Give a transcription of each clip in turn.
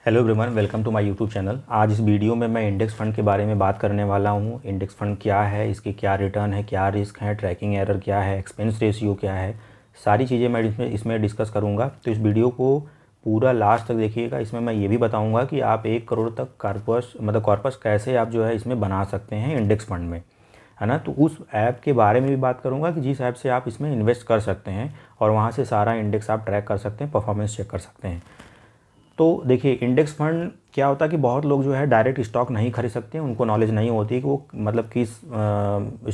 Hello everyone, welcome to my YouTube channel. आज इस video में मैं इंडेक्स फ़ंड के बारे में बात करने वाला हूँ। इंडेक्स फ़ंड क्या है, इसके क्या रिटर्न है, क्या रिस्क है, ट्रैकिंग एरर क्या है, एक्सपेंस रेशियो क्या है, सारी चीज़ें मैं इसमें डिस्कस करूँगा। तो इस वीडियो को पूरा लास्ट तक देखिएगा। इसमें मैं ये भी बताऊँगा कि आप 1 करोड़ तक कॉर्पस कैसे आप जो है इसमें बना सकते हैं इंडेक्स फ़ंड में, है ना। तो उस ऐप के बारे में भी बात करूँगा कि जिस ऐप से आप इसमें इन्वेस्ट कर सकते हैं और वहाँ से सारा इंडेक्स आप ट्रैक कर सकते हैं, परफॉर्मेंस चेक कर सकते हैं। तो देखिए, इंडेक्स फंड क्या होता है कि बहुत लोग जो है डायरेक्ट स्टॉक नहीं खरीद सकते हैं, उनको नॉलेज नहीं होती कि वो मतलब किस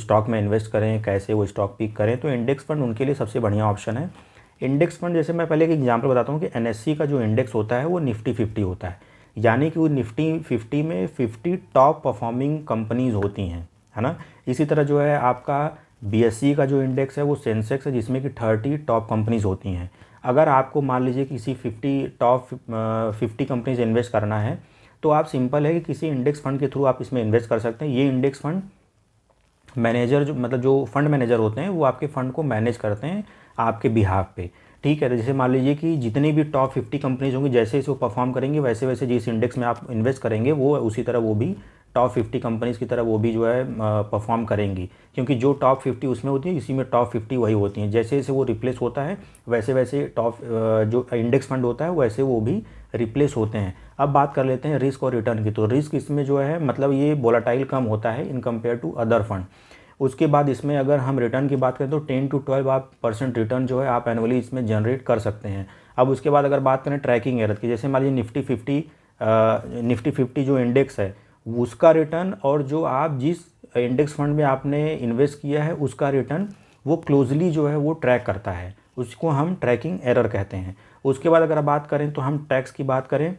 स्टॉक में इन्वेस्ट करें, कैसे वो स्टॉक पिक करें। तो इंडेक्स फंड उनके लिए सबसे बढ़िया ऑप्शन है। इंडेक्स फंड जैसे मैं पहले एक एग्जांपल बताता हूँ कि एनएससी का जो इंडेक्स होता है वो निफ्टी 50 होता है, यानी कि वो निफ्टी 50 में 50 टॉप परफॉर्मिंग कंपनीज़ होती हैं, है ना। इसी तरह जो है आपका बीएससी का जो इंडेक्स है वो सेंसेक्स है, जिसमें कि 30 टॉप कंपनीज़ होती हैं। अगर आपको मान लीजिए किसी 50 कंपनीज इन्वेस्ट करना है, तो आप सिंपल है कि किसी इंडेक्स फंड के थ्रू आप इसमें इन्वेस्ट कर सकते हैं। ये इंडेक्स फंड मैनेजर जो फंड मैनेजर होते हैं वो आपके फ़ंड को मैनेज करते हैं आपके बिहाफ पे, ठीक है। तो जैसे मान लीजिए कि जितनी भी टॉप 50 कंपनीज होंगी, जैसे जैसे वो परफॉर्म करेंगे वैसे वैसे जिस इंडेक्स में आप इन्वेस्ट करेंगे वो उसी तरह वो भी टॉप 50 कंपनीज़ की तरह वो भी जो है परफॉर्म करेंगी, क्योंकि जो टॉप 50 उसमें होती है इसी में टॉप 50 वही होती हैं। जैसे जैसे वो रिप्लेस होता है वैसे वैसे टॉप जो इंडेक्स फंड होता है वैसे वो भी रिप्लेस होते हैं। अब बात कर लेते हैं रिस्क और रिटर्न की। तो रिस्क इसमें जो है मतलब ये वोलेटाइल कम होता है in compare to other fund. उसके बाद इसमें अगर हम रिटर्न की बात करें तो 10 to 12 आप % रिटर्न जो है आप एनुअली इसमें जनरेट कर सकते हैं। अब उसके बाद अगर बात करें ट्रैकिंग एरर की, जैसे मान लीजिए निफ्टी 50 जो इंडेक्स है उसका रिटर्न और जो आप जिस इंडेक्स फंड में आपने इन्वेस्ट किया है उसका रिटर्न वो क्लोजली जो है वो ट्रैक करता है, उसको हम ट्रैकिंग एरर कहते हैं। उसके बाद अगर बात करें तो हम टैक्स की बात करें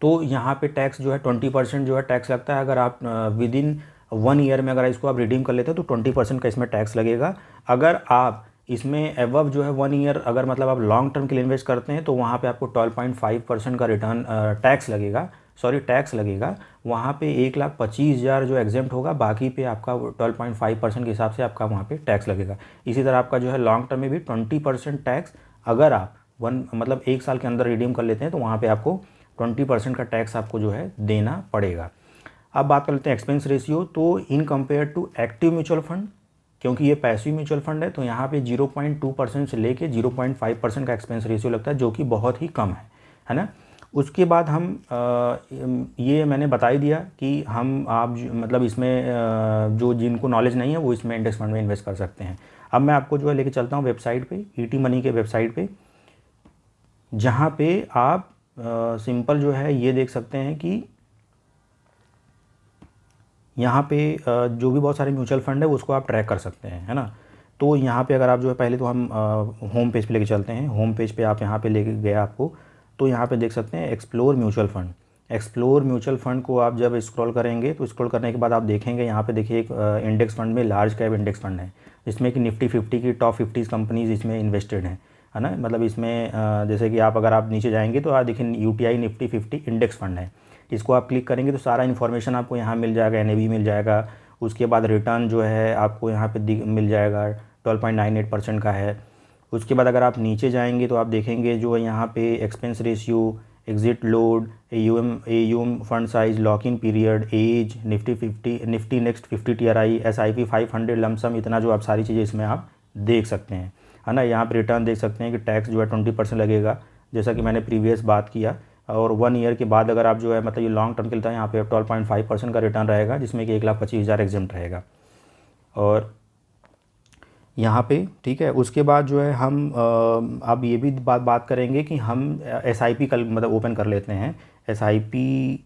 तो यहाँ पे टैक्स जो है 20% जो है टैक्स लगता है। अगर आप विद इन 1 ईयर में अगर इसको आप रिडीम कर लेते हैं तो 20% का इसमें टैक्स लगेगा। अगर आप इसमें एबव जो है 1 ईयर अगर मतलब आप लॉन्ग टर्म के लिए इन्वेस्ट करते हैं तो वहाँ पे आपको 12.5% का रिटर्न टैक्स लगेगा। वहाँ पे 1,25,000 जो एग्जेम्प्ट होगा, बाकी पे आपका 12.5% के हिसाब से आपका वहाँ पे टैक्स लगेगा। इसी तरह आपका जो है लॉन्ग टर्म में भी 20% टैक्स, अगर आप 1 साल के अंदर रिडीम कर लेते हैं तो वहाँ पे आपको 20% का टैक्स आपको जो है देना पड़ेगा। अब बात कर लेते हैं एक्सपेंस रेशियो। तो in compare to active mutual fund, क्योंकि ये पैसिव म्यूचुअल फंड है, तो यहाँ पे 0.2% से लेके 0.5% का एक्सपेंस रेशियो लगता है, जो कि बहुत ही कम है ना। उसके बाद हम ये मैंने बता ही दिया कि मतलब इसमें जो जिनको नॉलेज नहीं है वो इसमें इंडेक्स फंड में इन्वेस्ट कर सकते हैं। अब मैं आपको जो है लेके चलता हूँ वेबसाइट पे, ईटी मनी के वेबसाइट पे, जहाँ पे आप सिंपल जो है ये देख सकते हैं कि यहाँ पे जो भी बहुत सारे म्यूचुअल फंड है उसको आप ट्रैक कर सकते हैं, है ना। तो यहाँ पे अगर आप जो है पहले तो हम होम पेज पे लेके चलते हैं। होम पेज पे आप यहाँ पे लेके गए आपको, तो यहाँ पे देख सकते हैं explore mutual fund. Explore mutual fund को आप जब स्क्रॉल करेंगे तो स्क्रॉल करने के बाद आप देखेंगे यहाँ पे देखिए एक इंडेक्स फंड में लार्ज कैप इंडेक्स फंड है, जिसमें कि निफ्टी 50 की टॉप 50 कंपनीज इसमें इन्वेस्टेड हैं, है ना। मतलब इसमें जैसे कि अगर आप नीचे जाएंगे तो आप देखिए यूटीआई निफ्टी 50 इंडेक्स फंड है। इसको आप क्लिक करेंगे तो सारा इन्फॉर्मेशन आपको यहाँ मिल जाएगा, एनएवी मिल जाएगा। उसके बाद रिटर्न जो है आपको यहाँ पे मिल जाएगा, 12.98% का है। उसके बाद अगर आप नीचे जाएंगे तो आप देखेंगे जो है यहाँ पे expense ratio, exit load, AUM fund size, lock in period, age, Nifty next 50 TRI, SIP 500 lumpsum, इतना जो आप सारी चीज़ें इसमें आप देख सकते हैं, है ना। यहाँ पे रिटर्न देख सकते हैं कि टैक्स जो है 20% लगेगा, जैसा कि मैंने प्रीवियस बात किया। और 1 ईयर के बाद अगर आप जो है मतलब ये लॉन्ग टर्म के लिए यहाँ पे 12.5% का रिटर्न रहेगा, जिसमें कि 1,25,000 एग्जेम्प्ट रहेगा। और यहाँ पे ठीक है, उसके बाद जो है हम अब ये भी बात करेंगे कि हम एसआईपी कल मतलब ओपन कर लेते हैं, एसआईपी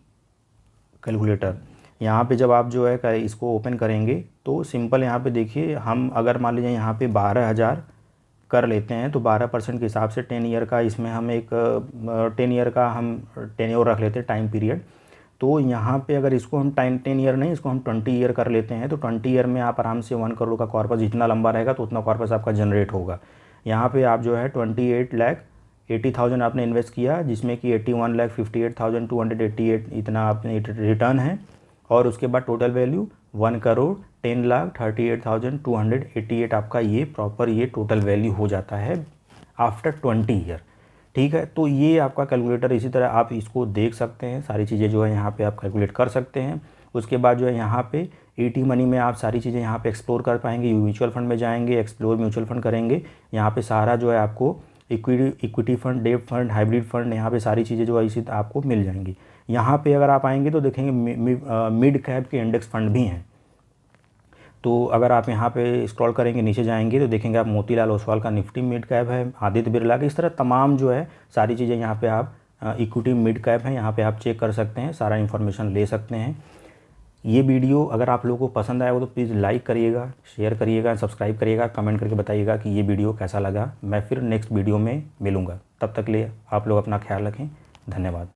कैलकुलेटर। यहाँ पे जब आप जो है इसको ओपन करेंगे तो सिंपल यहाँ पे देखिए, हम अगर मान लीजिए यहाँ पे 12,000 कर लेते हैं तो 12% के हिसाब से 10 ईयर का इसमें हम एक 10 ईयर का हम टेन्योर रख लेते हैं, टाइम पीरियड। तो यहाँ पे अगर इसको हम 10 ईयर नहीं, इसको हम 20 ईयर कर लेते हैं तो 20 ईयर में आप आराम से 1 करोड़ का कॉर्पस, जितना लंबा रहेगा तो उतना कॉर्पस आपका जनरेट होगा। यहाँ पे आप जो है 28,80,000 आपने इन्वेस्ट किया, जिसमें कि 81,58,288 इतना आपने रिटर्न है। और उसके बाद टोटल वैल्यू 1,10,38,288 आपका ये प्रॉपर ये टोटल वैल्यू हो जाता है आफ्टर 20 ईयर, ठीक है। तो ये आपका कैलकुलेटर, इसी तरह आप इसको देख सकते हैं, सारी चीज़ें जो है यहाँ पे आप कैलकुलेट कर सकते हैं। उसके बाद जो है यहाँ पे ईटी मनी में आप सारी चीज़ें यहाँ पे एक्सप्लोर कर पाएंगे। म्यूचुअल फंड में जाएंगे, एक्सप्लोर म्यूचुअल फंड करेंगे, यहाँ पे सारा जो है आपको इक्विटी फंड, डेब्ट फंड, हाइब्रिड फंड, यहाँ पे सारी चीज़ें जो है इसी आपको मिल जाएंगी। यहाँ पे अगर आप आएंगे तो देखेंगे मिड कैप के इंडेक्स फंड भी हैं। तो अगर आप यहाँ पे स्क्रॉल करेंगे, नीचे जाएंगे तो देखेंगे आप मोतीलाल ओसवाल का निफ्टी मिड कैप है, आदित्य बिरला के, इस तरह तमाम जो है सारी चीज़ें यहाँ पे आप इक्विटी मिड कैप है, यहाँ पे आप चेक कर सकते हैं, सारा इन्फॉर्मेशन ले सकते हैं। ये वीडियो अगर आप लोगों को पसंद आया हो तो प्लीज़ लाइक करिएगा, शेयर करिएगा, सब्सक्राइब करिएगा, कमेंट करके बताइएगा कि ये वीडियो कैसा लगा। मैं फिर नेक्स्ट वीडियो में मिलूँगा, तब तक लिए आप लोग अपना ख्याल रखें। धन्यवाद।